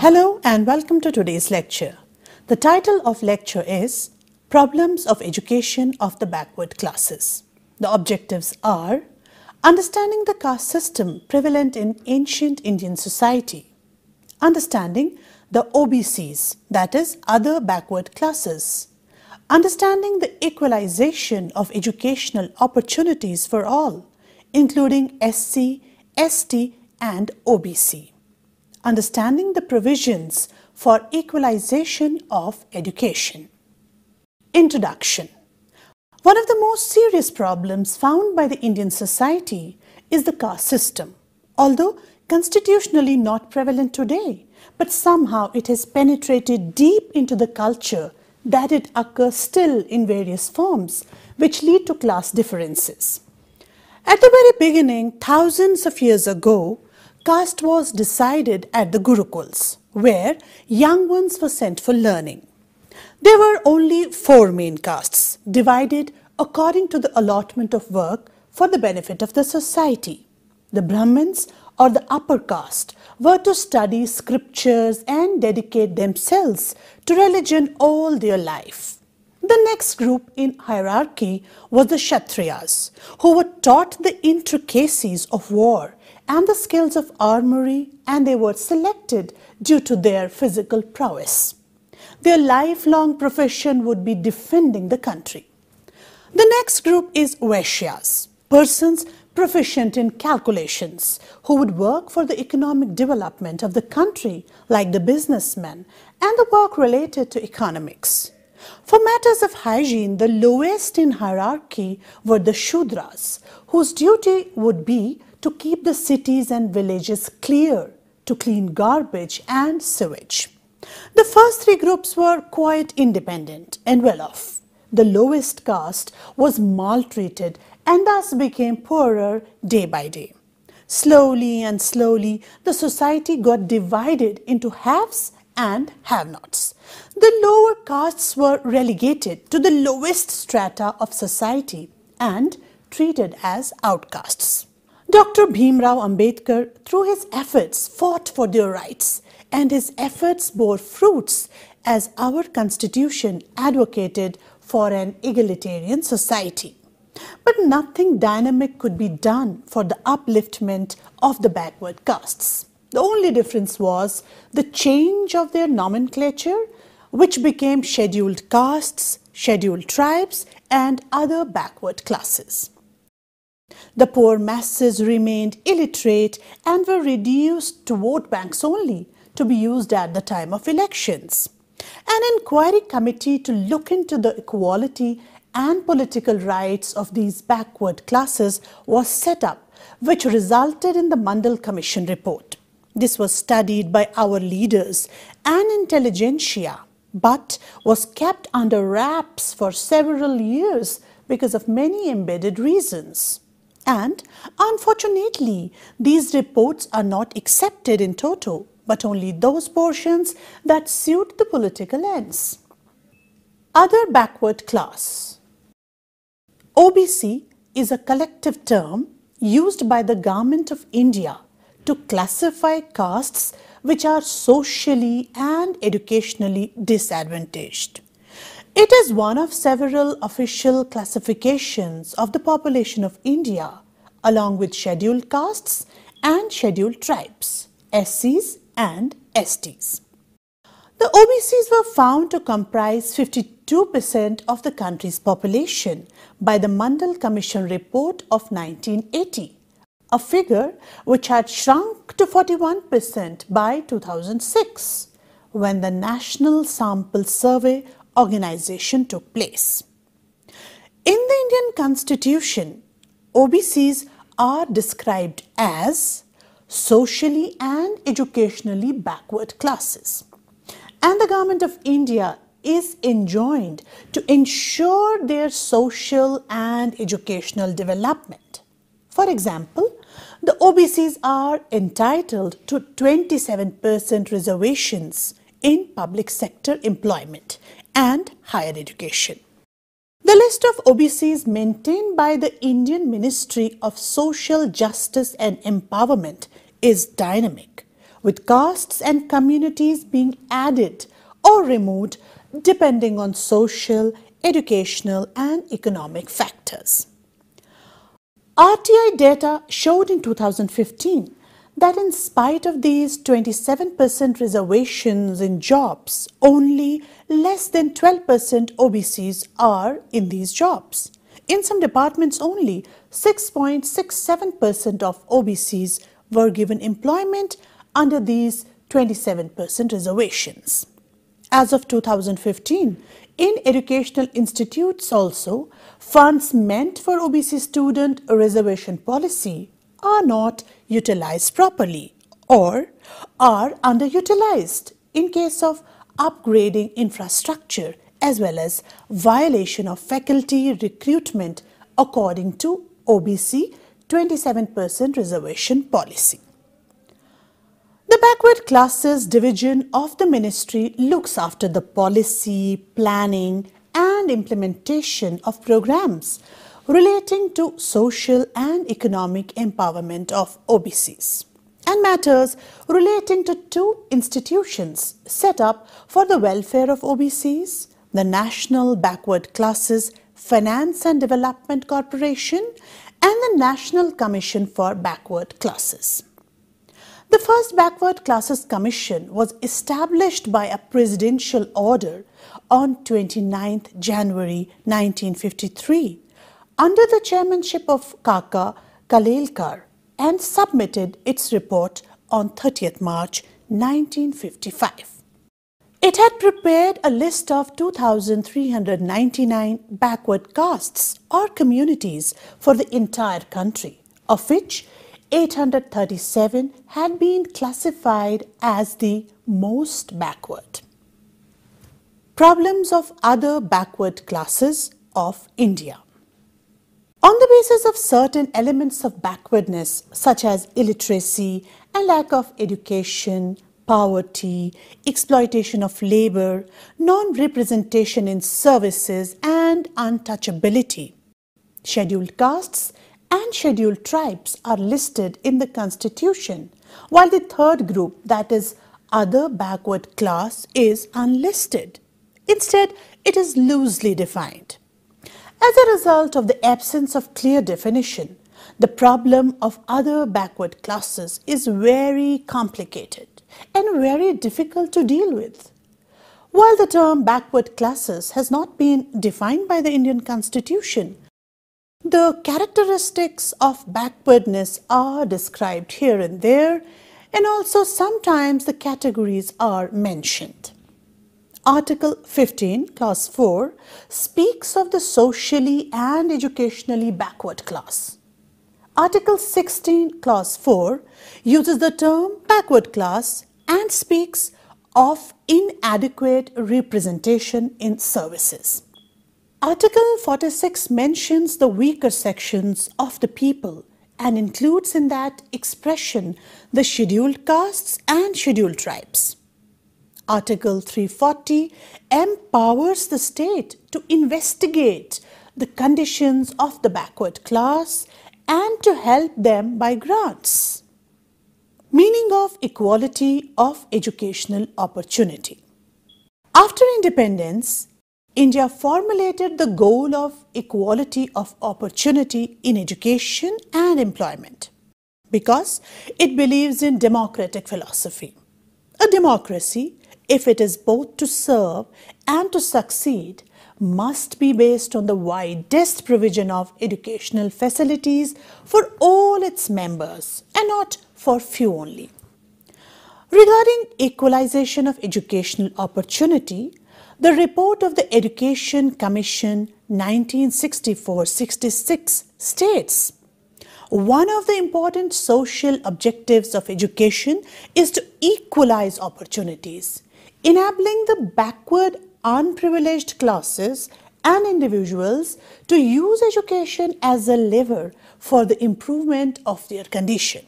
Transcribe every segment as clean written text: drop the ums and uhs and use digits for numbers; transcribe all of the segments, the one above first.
Hello and welcome to today's lecture. The title of lecture is Problems of Education of the Backward Classes. The objectives are understanding the caste system prevalent in ancient Indian society, understanding the OBCs, that is, other backward classes, understanding the equalization of educational opportunities for all, including SC, ST and OBC. Understanding the provisions for equalization of education. Introduction. One of the most serious problems found by the Indian society is the caste system. Although constitutionally not prevalent today, but somehow it has penetrated deep into the culture that it occurs still in various forms, which lead to class differences. At the very beginning, thousands of years ago, caste was decided at the Gurukuls, where young ones were sent for learning. There were only 4 main castes, divided according to the allotment of work for the benefit of the society. The Brahmins, or the upper caste, were to study scriptures and dedicate themselves to religion all their life. The next group in hierarchy was the Kshatriyas, who were taught the intricacies of war and the skills of armory, and they were selected due to their physical prowess. Their lifelong profession would be defending the country. The next group is Vaishyas, persons proficient in calculations, who would work for the economic development of the country like the businessmen and the work related to economics. For matters of hygiene, the lowest in hierarchy were the Shudras, whose duty would be to keep the cities and villages clear, to clean garbage and sewage. The first 3 groups were quite independent and well off. The lowest caste was maltreated and thus became poorer day by day. Slowly and slowly, the society got divided into haves and have-nots. The lower castes were relegated to the lowest strata of society and treated as outcasts. Dr. Bhimrao Ambedkar, through his efforts, fought for their rights, and his efforts bore fruits as our constitution advocated for an egalitarian society. But nothing dynamic could be done for the upliftment of the backward castes. The only difference was the change of their nomenclature, which became scheduled castes, scheduled tribes, and other backward classes. The poor masses remained illiterate and were reduced to vote banks only, to be used at the time of elections. An inquiry committee to look into the equality and political rights of these backward classes was set up, which resulted in the Mandal Commission report. This was studied by our leaders and intelligentsia, but was kept under wraps for several years because of many embedded reasons. And unfortunately, these reports are not accepted in toto, but only those portions that suit the political ends. Other backward class. OBC is a collective term used by the Government of India to classify castes which are socially and educationally disadvantaged. It is one of several official classifications of the population of India, along with scheduled castes and scheduled tribes, SCs and STs. The OBCs were found to comprise 52% of the country's population by the Mandal Commission report of 1980, a figure which had shrunk to 41% by 2006, when the National Sample Survey organization took place. In the Indian Constitution, OBCs are described as socially and educationally backward classes, and the Government of India is enjoined to ensure their social and educational development. For example, the OBCs are entitled to 27% reservations in public sector employment and higher education. The list of OBCs maintained by the Indian Ministry of Social Justice and Empowerment is dynamic, with castes and communities being added or removed depending on social, educational, and economic factors. RTI data showed in 2015 that in spite of these 27% reservations in jobs, only less than 12% OBCs are in these jobs. In some departments only, 6.67% of OBCs were given employment under these 27% reservations. As of 2015, in educational institutes also, funds meant for OBC student reservation policy are not utilized properly or are underutilized in case of upgrading infrastructure as well as violation of faculty recruitment according to OBC 27% reservation policy. The Backward Classes Division of the Ministry looks after the policy, planning and implementation of programs relating to social and economic empowerment of OBCs and matters relating to two institutions set up for the welfare of OBCs, the National Backward Classes Finance and Development Corporation and the National Commission for Backward Classes. The first Backward Classes Commission was established by a presidential order on 29 January 1953 under the chairmanship of Kaka Kalelkar and submitted its report on 30th March 1955. It had prepared a list of 2,399 backward castes or communities for the entire country, of which 837 had been classified as the most backward. Problems of other backward classes of India. On the basis of certain elements of backwardness such as illiteracy and lack of education, poverty, exploitation of labor, non-representation in services and untouchability, scheduled castes and scheduled tribes are listed in the Constitution, while the third group, that is, other backward class, is unlisted. Instead, it is loosely defined. As a result of the absence of clear definition, the problem of other backward classes is very complicated and very difficult to deal with. While the term backward classes has not been defined by the Indian Constitution, the characteristics of backwardness are described here and there, and also sometimes the categories are mentioned. Article 15, Clause 4 speaks of the socially and educationally backward class. Article 16, Clause 4 uses the term backward class and speaks of inadequate representation in services. Article 46 mentions the weaker sections of the people and includes in that expression the scheduled castes and scheduled tribes. Article 340 empowers the state to investigate the conditions of the backward class and to help them by grants. Meaning of equality of educational opportunity. After independence, India formulated the goal of equality of opportunity in education and employment because it believes in democratic philosophy. A democracy, if it is both to serve and to succeed, must be based on the widest provision of educational facilities for all its members and not for few only. Regarding equalization of educational opportunity, the report of the Education Commission 1964-66 states, one of the important social objectives of education is to equalize opportunities, enabling the backward, unprivileged classes and individuals to use education as a lever for the improvement of their condition.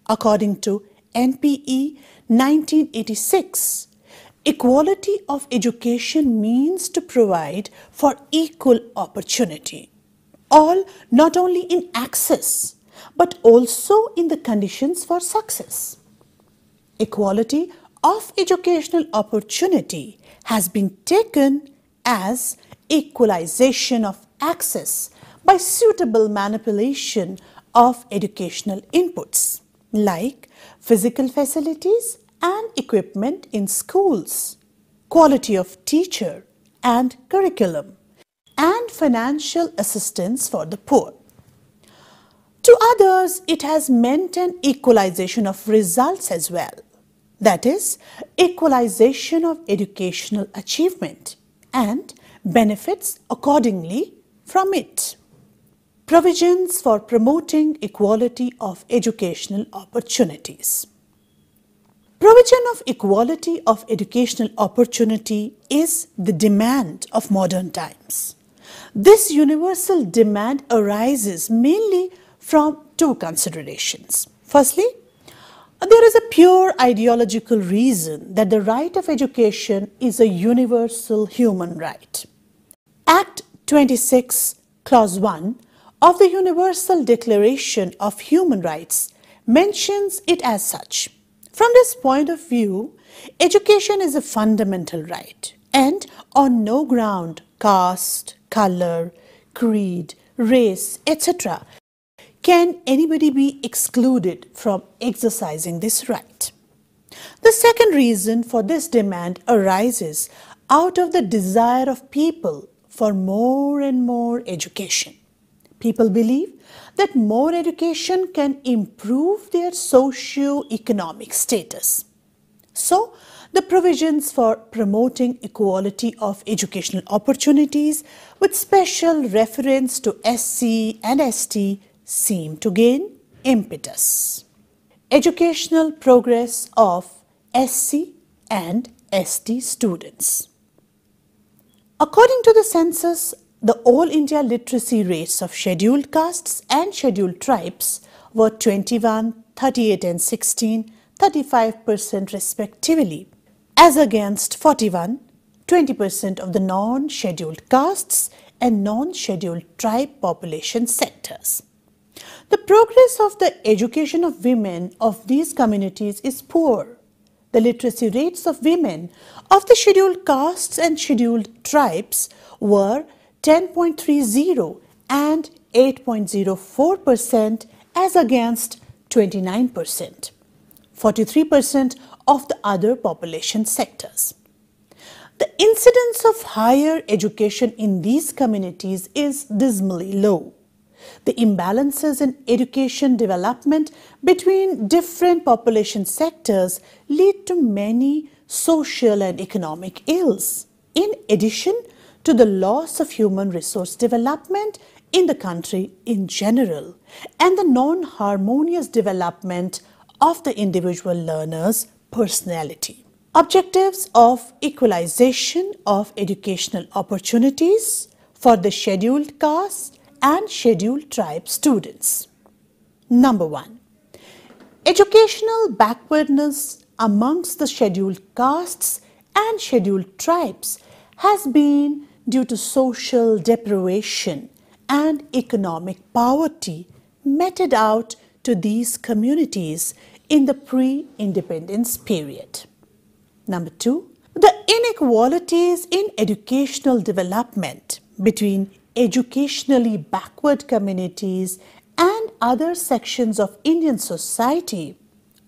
According to NPE 1986, equality of education means to provide for equal opportunity, all not only in access but also in the conditions for success. Equality of educational opportunity has been taken as equalization of access by suitable manipulation of educational inputs like physical facilities and equipment in schools, quality of teacher and curriculum, and financial assistance for the poor. To others, it has meant an equalization of results as well, that is, equalization of educational achievement and benefits accordingly from it. Provisions for promoting equality of educational opportunities. Provision of equality of educational opportunity is the demand of modern times. This universal demand arises mainly from two considerations. Firstly, there is a pure ideological reason that the right of education is a universal human right. Act 26, Clause 1 of the Universal Declaration of Human Rights mentions it as such. From this point of view, education is a fundamental right, and on no ground, caste, color, creed, race, etc., can anybody be excluded from exercising this right. The second reason for this demand arises out of the desire of people for more and more education. People believe that more education can improve their socio-economic status. So, the provisions for promoting equality of educational opportunities with special reference to SC and ST seem to gain impetus. Educational progress of SC and ST students. According to the census, the All India literacy rates of scheduled castes and scheduled tribes were 21, 38 and 16, 35% respectively, as against 41, 20% of the non-scheduled castes and non-scheduled tribe population sectors. The progress of the education of women of these communities is poor. The literacy rates of women of the scheduled castes and scheduled tribes were 10.30 and 8.04% as against 29%, 43% of the other population sectors. The incidence of higher education in these communities is dismally low. The imbalances in education development between different population sectors lead to many social and economic ills, in addition to the loss of human resource development in the country in general and the non-harmonious development of the individual learner's personality. Objectives of equalization of educational opportunities for the scheduled caste and scheduled tribe students. Number 1. Educational backwardness amongst the scheduled castes and scheduled tribes has been due to social deprivation and economic poverty meted out to these communities in the pre-independence period. Number 2. The inequalities in educational development between educationally backward communities and other sections of Indian society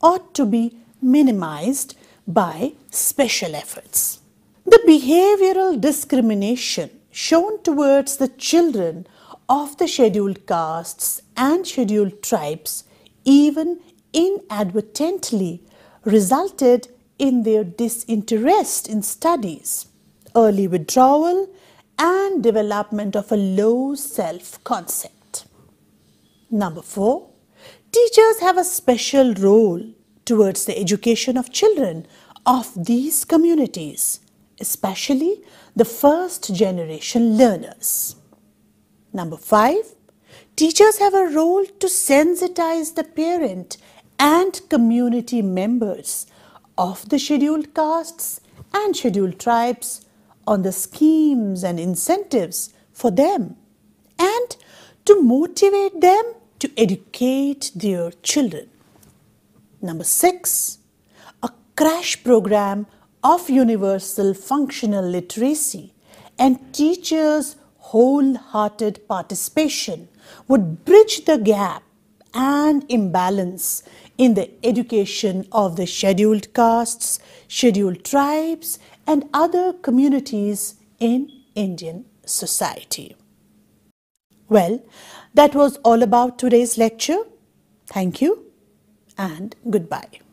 ought to be minimized by special efforts. The behavioral discrimination shown towards the children of the scheduled castes and scheduled tribes, even inadvertently, resulted in their disinterest in studies, early withdrawal, and development of a low self-concept. Number 4. Teachers have a special role towards the education of children of these communities, especially the first generation learners. Number 5. Teachers have a role to sensitize the parent and community members of the scheduled castes and scheduled tribes on the schemes and incentives for them and to motivate them to educate their children. Number 6. crash program of universal functional literacy and teachers' wholehearted participation would bridge the gap and imbalance in the education of the scheduled castes, scheduled tribes, and other communities in Indian society. Well, that was all about today's lecture. Thank you and goodbye.